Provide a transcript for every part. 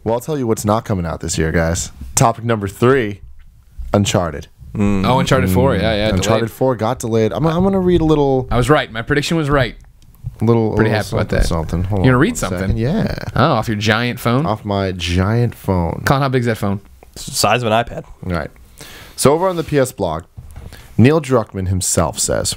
Well, I'll tell you what's not coming out this year, guys. Topic number 3, Uncharted. Oh, Uncharted 4, yeah. Uncharted 4 got delayed. I'm going to read a little... I was right. My prediction was right. Pretty happy about that. Something. Hold You're going to on read something? second. Yeah. Oh, off your giant phone? Off my giant phone. Colin, how big is that phone? It's the size of an iPad. All right. So over on the PS blog, Neil Druckmann himself says,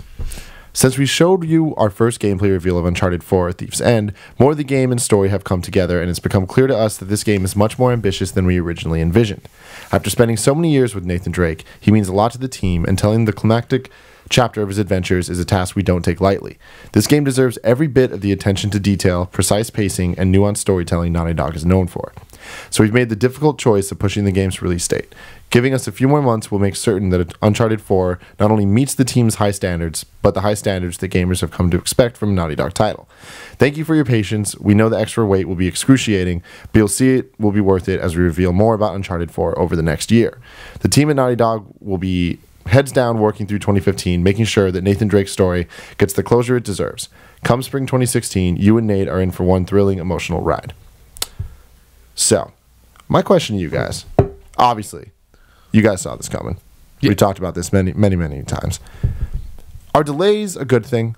since we showed you our first gameplay reveal of Uncharted 4 Thief's End, more of the game and story have come together, and it's become clear to us that this game is much more ambitious than we originally envisioned. After spending so many years with Nathan Drake, he means a lot to the team, and telling the climactic chapter of his adventures is a task we don't take lightly. This game deserves every bit of the attention to detail, precise pacing, and nuanced storytelling Naughty Dog is known for. So we've made the difficult choice of pushing the game's release date. Giving us a few more months will make certain that Uncharted 4 not only meets the team's high standards, but the high standards that gamers have come to expect from a Naughty Dog title. Thank you for your patience. We know the extra wait will be excruciating, but you'll see it will be worth it as we reveal more about Uncharted 4 over the next year. The team at Naughty Dog will be heads down working through 2015, making sure that Nathan Drake's story gets the closure it deserves. Come spring 2016, you and Nate are in for one thrilling, emotional ride. So, my question to you guys, obviously, you guys saw this coming. Yeah. We talked about this many times. Are delays a good thing?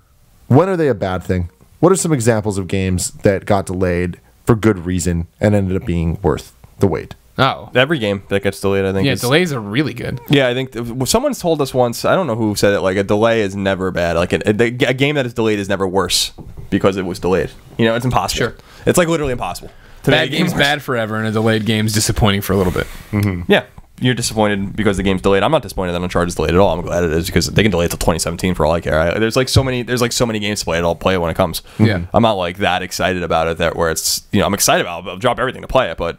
When are they a bad thing? What are some examples of games that got delayed for good reason and ended up being worth the wait? Oh. Every game that gets delayed, I think. Yeah, delays are really good. Yeah, I think someone's told us once, I don't know who said it, like a delay is never bad. Like a game that is delayed is never worse because it was delayed. You know, it's impossible. Sure. It's like literally impossible. Bad game's bad forever, and a delayed game's disappointing for a little bit. Mm-hmm. Yeah. You're disappointed because the game's delayed. I'm not disappointed that Uncharted's delayed at all. I'm glad it is because they can delay it till 2017 for all I care. There's so many games to play. I'll play it when it comes. Yeah. I'm not like that excited about it where it's, I'm excited about it. I'll drop everything to play it, but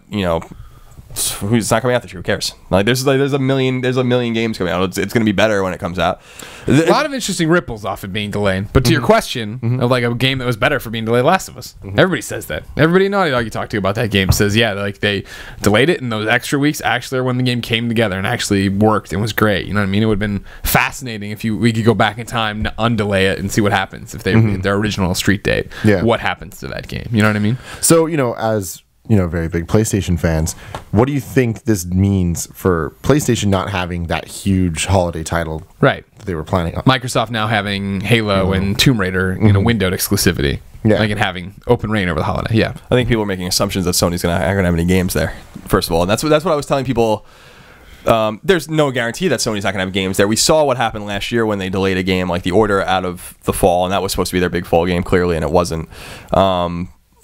it's not coming out this year. Who cares? There's a million games coming out. It's going to be better when it comes out. A lot of interesting ripples off it being delayed. But to your question of like a game that was better for being delayed, Last of Us. Everybody says that. Everybody in Naughty Dog you talk to about that game says, yeah, like they delayed it, and those extra weeks actually are when the game came together and actually worked and was great. You know what I mean? It would have been fascinating if we could go back in time, undelay it, and see what happens if they their original street date. Yeah. What happens to that game? You know what I mean? So as very big PlayStation fans, what do you think this means for PlayStation not having that huge holiday title right that they were planning on? Microsoft now having Halo and Tomb Raider in a windowed exclusivity. Yeah. Like, and having open reign over the holiday. Yeah. I think people are making assumptions that Sony's not going to have any games there, first of all. And that's what I was telling people. There's no guarantee that Sony's not going to have games there. We saw what happened last year when they delayed a game like The Order out of the fall, and that was supposed to be their big fall game, clearly, and it wasn't.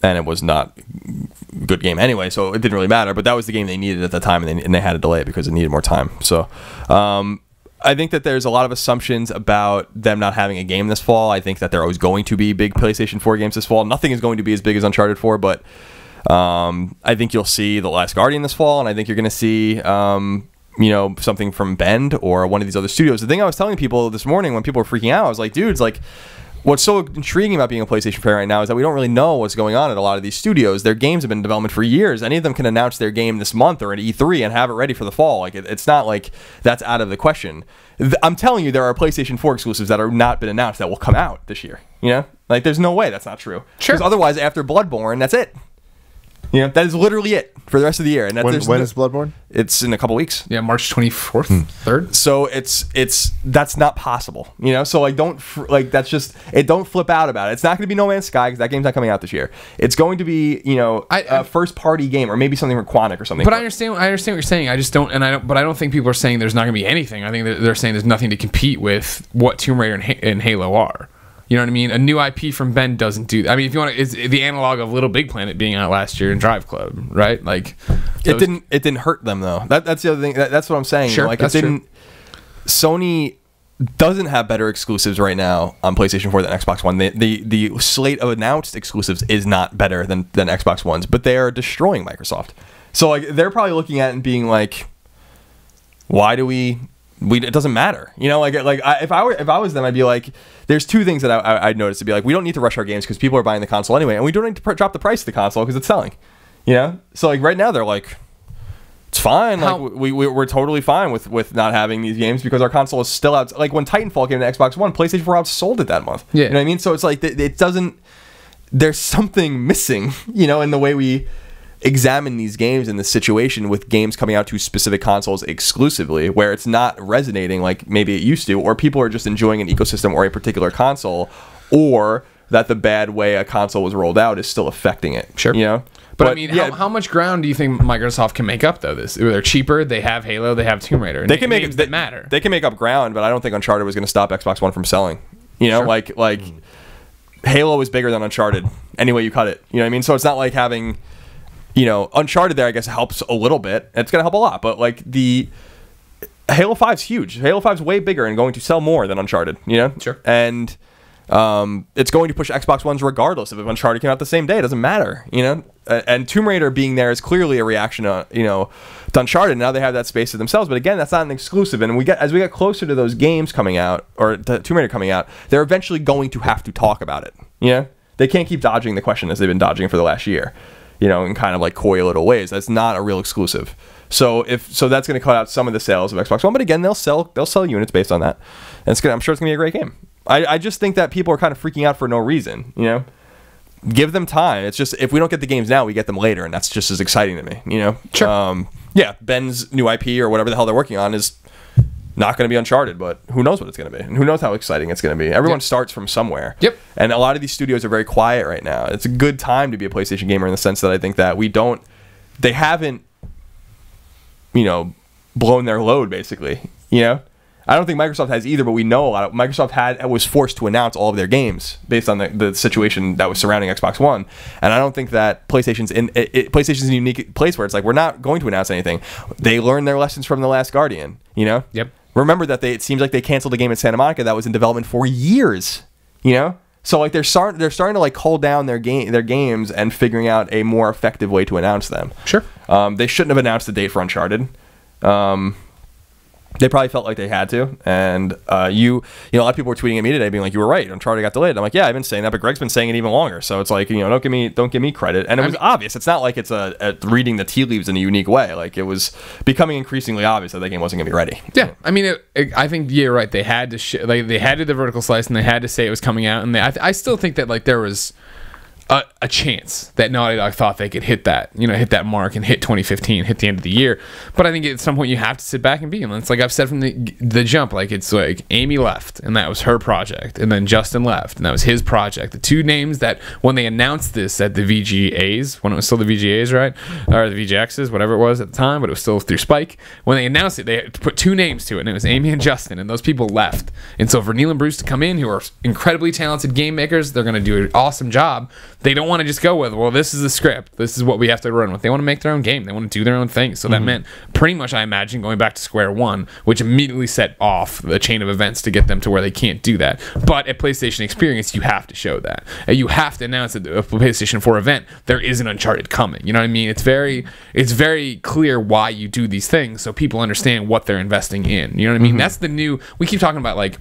And it was not a good game anyway, so it didn't really matter. But that was the game they needed at the time, and they had to delay it because it needed more time. So I think that there's a lot of assumptions about them not having a game this fall. I think that there are always going to be big PlayStation 4 games this fall. Nothing is going to be as big as Uncharted 4, but I think you'll see The Last Guardian this fall, and I think you're going to see something from Bend or one of these other studios. The thing I was telling people this morning when people were freaking out, I was like, dudes, like, what's so intriguing about being a PlayStation fan right now is that we don't really know what's going on at a lot of these studios. Their games have been in development for years. Any of them can announce their game this month or at E3 and have it ready for the fall. Like it's not like that's out of the question. I'm telling you, there are PlayStation 4 exclusives that are not been announced that will come out this year. Like there's no way that's not true. Sure. Because otherwise, after Bloodborne, that's it. That is literally it for the rest of the year. And when is Bloodborne? It's in a couple weeks. Yeah, March 24th, 3rd. So that's not possible. So like don't flip out about it. It's not going to be No Man's Sky because that game's not coming out this year. It's going to be a first party game or maybe something from Quantic or something. But I understand what you're saying. I don't think people are saying there's not going to be anything. I think they're saying there's nothing to compete with what Tomb Raider and Halo are. You know what I mean? A new IP from Ben doesn't do that. I mean, if you want to, it's the analog of Little Big Planet being out last year in Drive Club, right? Like, it didn't hurt them though. That's the other thing. That's what I'm saying. Sure, like that's it didn't. True. Sony doesn't have better exclusives right now on PlayStation 4 than Xbox One. The slate of announced exclusives is not better than Xbox One's, but they are destroying Microsoft. So like they're probably looking at it and being like, why do we it doesn't matter, if I was them, I'd be like, there's two things that I'd notice to be like, we don't need to rush our games because people are buying the console anyway, and we don't need to drop the price of the console because it's selling, so like right now they're like, it's fine, like we're totally fine with not having these games because our console is still out. Like when Titanfall came to Xbox One, PlayStation 4 outsold it that month. Yeah. You know what I mean? So it's like it doesn't, there's something missing, in the way we examine these games in this situation with games coming out to specific consoles exclusively, where it's not resonating like maybe it used to, or people are just enjoying an ecosystem or a particular console, or that the bad way a console was rolled out is still affecting it. Sure. You know? But I mean, how much ground do you think Microsoft can make up though? They're cheaper. They have Halo. They have Tomb Raider. They can make games that matter. They can make up ground, but I don't think Uncharted was going to stop Xbox One from selling. You know, like Halo is bigger than Uncharted any way you cut it. You know what I mean? So it's not like having, you know, Uncharted there. I guess helps a little bit. It's going to help a lot, but like the Halo 5's huge. Halo 5's way bigger and going to sell more than Uncharted. You know, sure. And it's going to push Xbox Ones regardless if Uncharted came out the same day. It doesn't matter, you know. And Tomb Raider being there is clearly a reaction to, you know, to Uncharted. Now they have that space to themselves, but again, that's not an exclusive. And as we get closer to those games coming out, or to Tomb Raider coming out, they're eventually going to have to talk about it. You know, they can't keep dodging the question as they've been dodging for the last year, you know, in kind of like coy little ways. That's not a real exclusive. So that's going to cut out some of the sales of Xbox One, but again, they'll sell units based on that. And I'm sure it's going to be a great game. I just think that people are kind of freaking out for no reason, you know. Give them time. It's just, if we don't get the games now, we get them later, and that's just as exciting to me, you know. Sure. Yeah, Ben's new IP or whatever the hell they're working on is not going to be Uncharted, but who knows what it's going to be, and who knows how exciting it's going to be. Everyone starts from somewhere. Yep. And a lot of these studios are very quiet right now. It's a good time to be a PlayStation gamer in the sense that I think that they haven't, you know, blown their load basically, you know. I don't think Microsoft has either, but we know a lot. Microsoft was forced to announce all of their games based on the situation that was surrounding Xbox One, and I don't think that PlayStation's in a unique place where it's like, we're not going to announce anything. They learned their lessons from The Last Guardian, you know. Yep. Remember that it seems like they canceled a game in Santa Monica that was in development for years, you know. So like they're starting to like cull down their games and figuring out a more effective way to announce them. Sure. They shouldn't have announced the date for Uncharted. They probably felt like they had to, and you know, a lot of people were tweeting at me today being like, you were right, Uncharted got delayed. I'm like, yeah, I've been saying that, but Greg's been saying it even longer. So it's like, you know, don't give me credit. And it was obvious. It's not like it's a reading the tea leaves in a unique way. Like, it was becoming increasingly obvious that the game wasn't gonna be ready. Yeah, I mean, I think you're right. They had to they had to do the vertical slice, and they had to say it was coming out. And I still think that like there was a chance that Naughty Dog thought they could hit that mark and hit 2015, hit the end of the year. But I think at some point you have to sit back and be. And it's like I've said from the jump, like it's like Amy left, and that was her project, and then Justin left, and that was his project. The two names that when they announced this at the VGAs, when it was still the VGAs, right, or the VGXs, whatever it was at the time, but it was still through Spike. When they announced it, they put two names to it, and it was Amy and Justin, and those people left. And so for Neil and Bruce to come in, who are incredibly talented game makers, they're going to do an awesome job. They don't want to just go with, well, this is the script. This is what we have to run with. They want to make their own game. They want to do their own thing. So that meant pretty much, I imagine, going back to square one, which immediately set off the chain of events to get them to where they can't do that. But at PlayStation Experience, you have to show that. You have to announce at a PlayStation 4 event, there is an Uncharted coming. You know what I mean? It's very clear why you do these things so people understand what they're investing in. You know what I mean? That's the new... We keep talking about, like,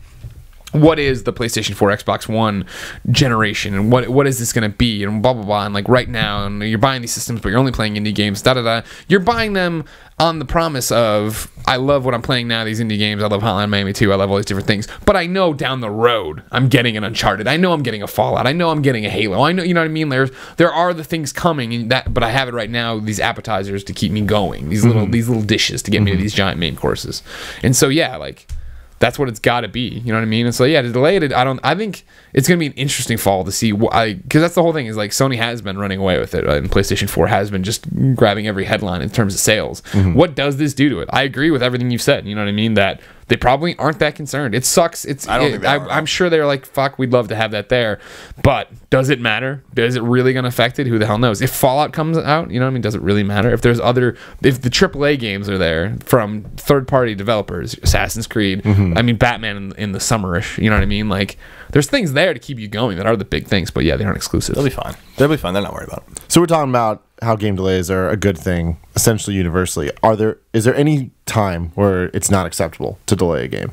what is the PlayStation 4, Xbox One generation, and what is this going to be, and blah blah blah. And like right now, and you're buying these systems, but you're only playing indie games. Da da da. You're buying them on the promise of, I love what I'm playing now. These indie games. I love Hotline Miami 2. I love all these different things. But I know down the road, I'm getting an Uncharted. I know I'm getting a Fallout. I know I'm getting a Halo. I know, you know what I mean. There are the things coming, and but I have it right now. These appetizers to keep me going. These little dishes to get me to these giant main courses. And so yeah, like. That's what it's got to be, you know what I mean? And so yeah, to delay it, I think it's gonna be an interesting fall to see because that's the whole thing is like Sony has been running away with it, and PlayStation 4 has been just grabbing every headline in terms of sales. What does this do to it? I agree with everything you've said. You know what I mean? That they probably aren't that concerned. It sucks. I'm sure they're like, fuck, we'd love to have that there, but does it matter? Is it really gonna affect it? Who the hell knows? If Fallout comes out, you know what I mean? Does it really matter? If the AAA games are there from third-party developers, Assassin's Creed, I mean Batman in the summerish, you know what I mean? Like there's things there to keep you going that are the big things, but yeah, they aren't exclusive. They'll be fine. They'll be fine. They're not worried about it. So we're talking about how game delays are a good thing, essentially universally. Is there any time where it's not acceptable to delay a game?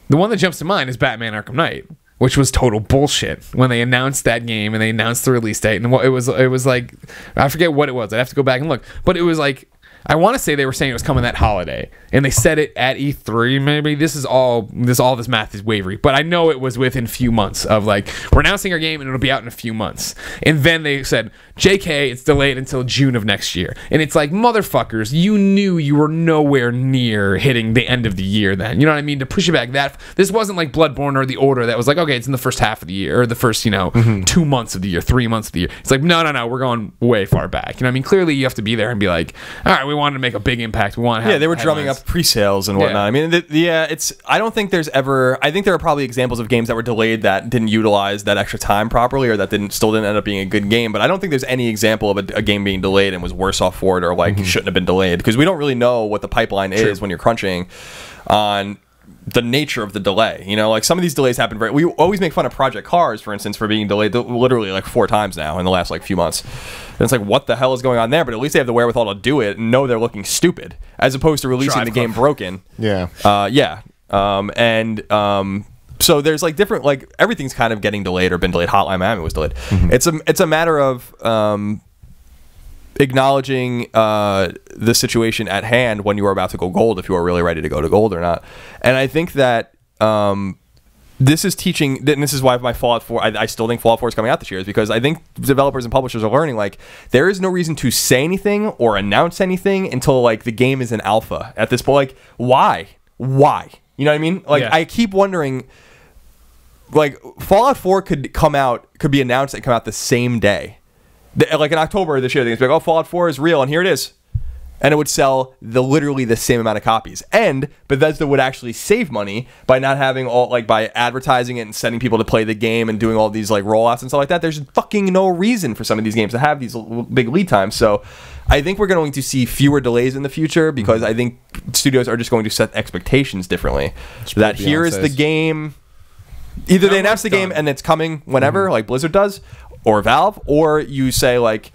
The one that jumps to mind is Batman Arkham Knight, which was total bullshit when they announced that game and they announced the release date. And it was like, I forget what it was. I'd have to go back and look. But it was like, I want to say they were saying it was coming that holiday, and they said it at E3. Maybe this math is wavery, but I know it was within a few months of like, we're announcing our game and it'll be out in a few months. And then they said, JK, it's delayed until June of next year. And it's like, motherfuckers, you knew you were nowhere near hitting the end of the year then. You know what I mean? To push it back this wasn't like Bloodborne or The Order that was like, okay, it's in the first half of the year, or the first 2 months of the year, 3 months of the year. It's like, no, we're going way far back. You know what I mean? Clearly you have to be there and be like, all right, we wanted to make a big impact. We want to have they were drumming up pre-sales and whatnot. I mean, I don't think there's ever. I think there are probably examples of games that were delayed that didn't utilize that extra time properly, or that still didn't end up being a good game. But I don't think there's any example of a game being delayed and was worse off for it, or like shouldn't have been delayed, because we don't really know what the pipeline is when you're crunching on the nature of the delay. Like some of these delays happen we always make fun of Project Cars, for instance, for being delayed literally like 4 times now in the last like few months. And it's like, what the hell is going on there? But at least they have the wherewithal to do it and know they're looking stupid, as opposed to releasing the game broken. So there's like different, like everything's kind of getting delayed or been delayed. Hotline Miami was delayed. It's a matter of acknowledging the situation at hand when you are about to go gold, if you are really ready to go to gold or not. And I think that this is teaching, and this is why my Fallout 4, I still think Fallout 4 is coming out this year, is because I think developers and publishers are learning, like, there is no reason to say anything or announce anything until like the game is in alpha at this point. Like, why? You know what I mean? Like, I keep wondering, like, Fallout 4 could be announced and come out the same day. Like in October of this year, they're going to be like, oh, Fallout 4 is real, and here it is. And it would sell literally the same amount of copies. And Bethesda would actually save money by not having by advertising it and sending people to play the game and doing all these like rollouts and stuff like that. There's fucking no reason for some of these games to have these big lead times. So I think we're going to see fewer delays in the future, because I think studios are just going to set expectations differently. That here is the game. Either they announce the game and it's coming whenever, like Blizzard does, or Valve, or you say like,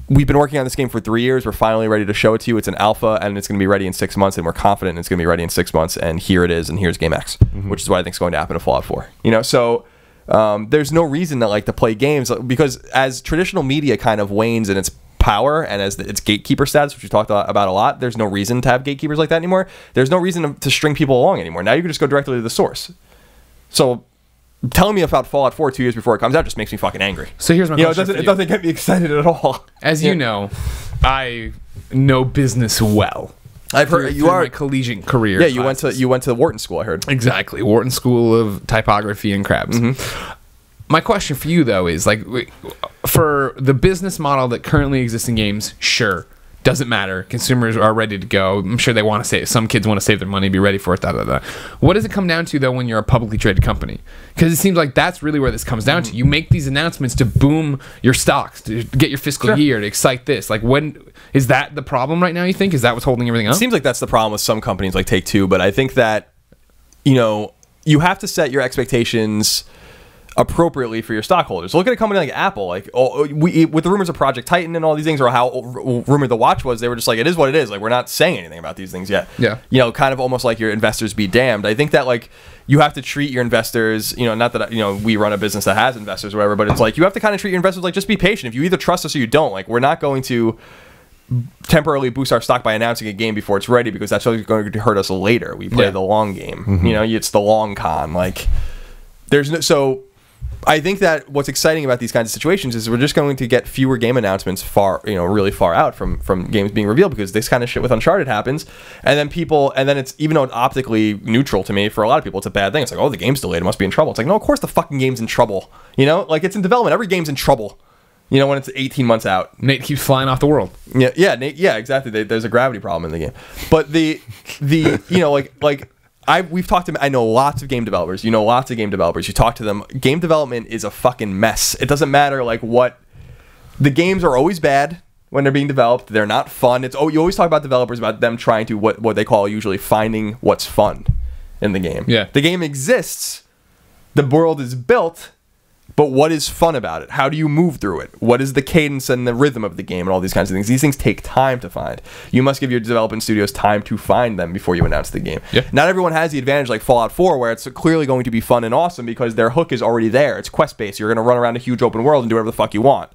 we've been working on this game for 3 years, we're finally ready to show it to you, it's an alpha and it's going to be ready in 6 months, and we're confident it's going to be ready in 6 months, and here it is, and here's Game X, which is what I think is going to happen to Fallout 4. So there's no reason to play games, because as traditional media kind of wanes in its power and as its gatekeeper status, which we talked about a lot, there's no reason to have gatekeepers like that anymore. There's no reason to string people along anymore. Now you can just go directly to the source. So telling me about Fallout 4 2 years before it comes out just makes me fucking angry. So here's my question. It doesn't get me excited at all. As you know, I know business well. I've heard you are my collegiate career. Yeah, you went to Wharton School, I heard. Exactly, Wharton School of Typography and Crabs. My question for you though is, like, for the business model that currently exists in games, sure, doesn't matter. Consumers are ready to go. I'm sure they want to save. Some kids want to save their money, be ready for it. What does it come down to though when you're a publicly traded company? Because it seems like that's really where this comes down to. You make these announcements to boom your stocks, to get your fiscal year, to excite this. Like, when is that the problem right now? You think is that what's holding everything up? It seems like that's the problem with some companies like Take-Two, but I think that you have to set your expectations appropriately for your stockholders. Look at a company like Apple, like with the rumors of Project Titan and all these things, or how rumored the watch was, they were just like, it is what it is. Like, we're not saying anything about these things yet. Yeah. Kind of almost like your investors be damned. I think that like you have to treat your investors, not that we run a business that has investors or whatever, but it's like you have to kind of treat your investors like, just be patient. If you either trust us or you don't, like, we're not going to temporarily boost our stock by announcing a game before it's ready, because that's going to hurt us later. We play the long game. It's the long con. Like, there's no so. I think that what's exciting about these kinds of situations is we're just going to get fewer game announcements really far out from games being revealed, because this kind of shit with Uncharted happens, and then it's, even though it's optically neutral to me, for a lot of people it's a bad thing. It's like, oh, the game's delayed, it must be in trouble. It's like, no, of course the fucking game's in trouble. Like, it's in development. Every game's in trouble. When it's 18 months out. Nate keeps flying off the world. Yeah, Nate, yeah, exactly. There's a gravity problem in the game. But we've talked to, I know lots of game developers. Lots of game developers. You talk to them. Game development is a fucking mess. It doesn't matter the games are always bad when they're being developed. They're not fun. You always talk about developers, about them trying to what they call usually finding what's fun in the game. Yeah. The game exists. The world is built. But what is fun about it? How do you move through it? What is the cadence and the rhythm of the game and all these kinds of things? These things take time to find. You must give your development studios time to find them before you announce the game. Yeah. Not everyone has the advantage like Fallout 4, where it's clearly going to be fun and awesome because their hook is already there. It's quest-based. You're going to run around a huge open world and do whatever the fuck you want.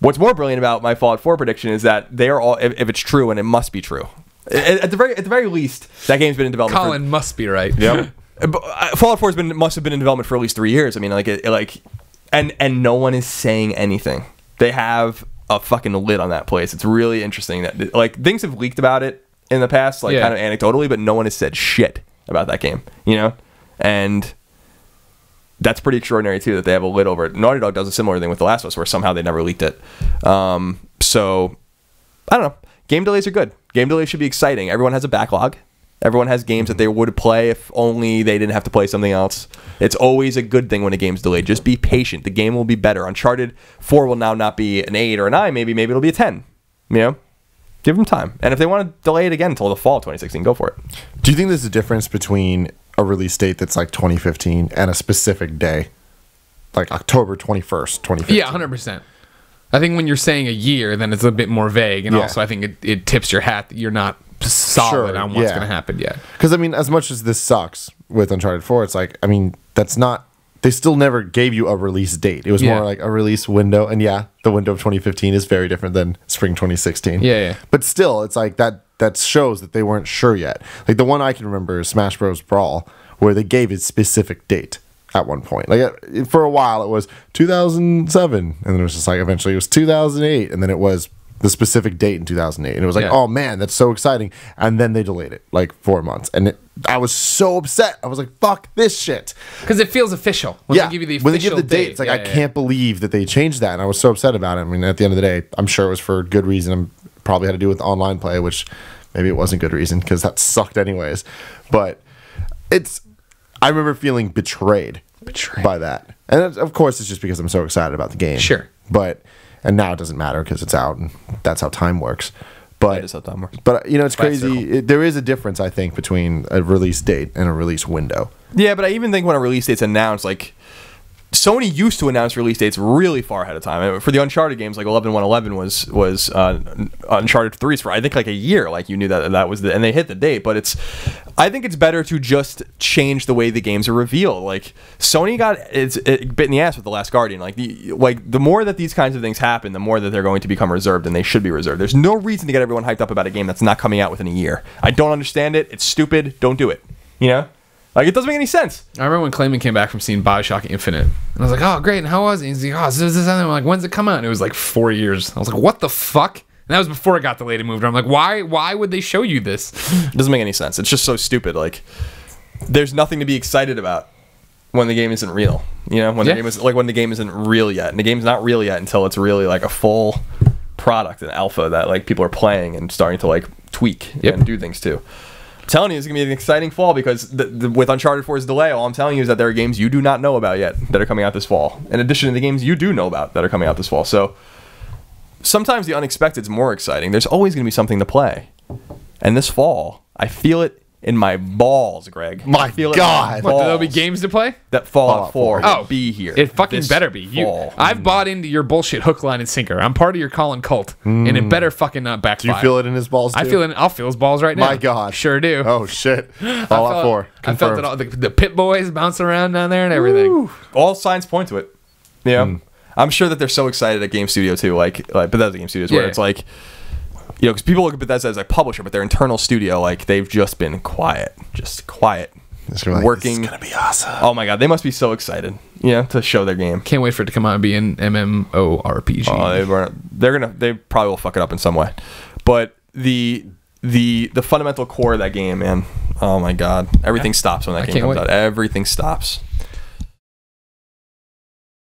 What's more brilliant about my Fallout 4 prediction is that they are all, if it's true, and it must be true. At the very least, that game's been in development. Colin must be right. Yep. Fallout 4 must have been in development for at least 3 years. I mean, and no one is saying anything. They have a fucking lid on that place. It's really interesting that like things have leaked about it in the past, like kind of anecdotally, but no one has said shit about that game. You know, and that's pretty extraordinary too that they have a lid over it. Naughty Dog does a similar thing with The Last of Us, where somehow they never leaked it. So I don't know. Game delays are good. Game delays should be exciting. Everyone has a backlog. Everyone has games that they would play if only they didn't have to play something else. It's always a good thing when a game's delayed. Just be patient. The game will be better. Uncharted 4 will now not be an 8 or a 9. Maybe it'll be a 10. You know? Give them time. And if they want to delay it again until the fall of 2016, go for it. Do you think there's a difference between a release date that's like 2015 and a specific day? Like October 21st, 2015? Yeah, 100%. I think when you're saying a year, then it's a bit more vague. And also, I think it tips your hat that you're not solid on what's going to happen yet. Because, I mean, as much as this sucks with Uncharted 4, it's like, I mean, that's not... They still never gave you a release date. It was more like a release window. And yeah, the window of 2015 is very different than spring 2016. Yeah. But still, it's like that shows that they weren't sure yet. Like the one I can remember is Smash Bros. Brawl, where they gave a specific date at one point. Like for a while, it was 2007. And then it was just like, eventually it was 2008. And then it was the specific date in 2008. And it was like, oh man, that's so exciting. And then they delayed it like 4 months. And I was so upset. I was like, fuck this shit. Because it feels official. When they give you the official when they give the date, it's like, I can't believe that they changed that. And I was so upset about it. I mean, at the end of the day, I'm sure it was for good reason. Probably had to do with online play, which maybe it wasn't good reason because that sucked anyways. But I remember feeling betrayed by that. And of course, it's just because I'm so excited about the game. Sure. And now it doesn't matter because it's out and that's how time works. But that is how time works. But you know, it's crazy. There is a difference, I think, between a release date and a release window. Yeah, but I even think when a release date's announced, like Sony used to announce release dates really far ahead of time. For the Uncharted games, like 11/1/11 was Uncharted 3's for I think like a year. Like you knew that was and they hit the date. But I think it's better to just change the way the games are revealed. Like Sony got it bit in the ass with The Last Guardian. Like the more that these kinds of things happen, the more that they're going to become reserved, and they should be reserved. There's no reason to get everyone hyped up about a game that's not coming out within a year. I don't understand it. It's stupid. Don't do it. You know. Like, it doesn't make any sense. I remember when Clayman came back from seeing Bioshock Infinite. And I was like, oh, great. And how was it? He's like, oh, this. I'm like, when's it come out? And it was like 4 years. I was like, what the fuck? And that was before it got delayed and moved. I'm like, why would they show you this? It doesn't make any sense. It's just so stupid. Like, there's nothing to be excited about when the game isn't real. You know, when the game isn't real yet. And the game's not real yet until it's really like a full product, an alpha that like people are playing and starting to like tweak and do things to. I'm telling you, it's going to be an exciting fall because with Uncharted 4's delay, all I'm telling you is that there are games you do not know about yet that are coming out this fall, in addition to the games you do know about that are coming out this fall. So sometimes the unexpected is more exciting. There's always going to be something to play. And this fall, I feel it in my balls, Greg. My God. What, there'll be games to play? That Fallout 4 will be here. It fucking better be. I've bought into your bullshit hook, line, and sinker. I'm part of your Colin cult, and it better fucking not backfire. Do you feel it in his balls, too? I'll feel his balls right now. My God. Sure do. Oh, shit. Fallout 4. I felt it all. The Pit Boys bouncing around down there and everything. Woo. All signs point to it. Yeah. I'm sure that they're so excited at Game Studio, too. Like Bethesda Game Studios, where it's like... You know, because people look at Bethesda as a publisher, but their internal studio, like, they've just been quiet. Just quiet. Working. This is going to be awesome. Oh, my God. They must be so excited, to show their game. Can't wait for it to come out and be an MMORPG. Oh, they probably will fuck it up in some way. But the fundamental core of that game, man, oh, my God. Everything stops when that game comes out. Everything stops.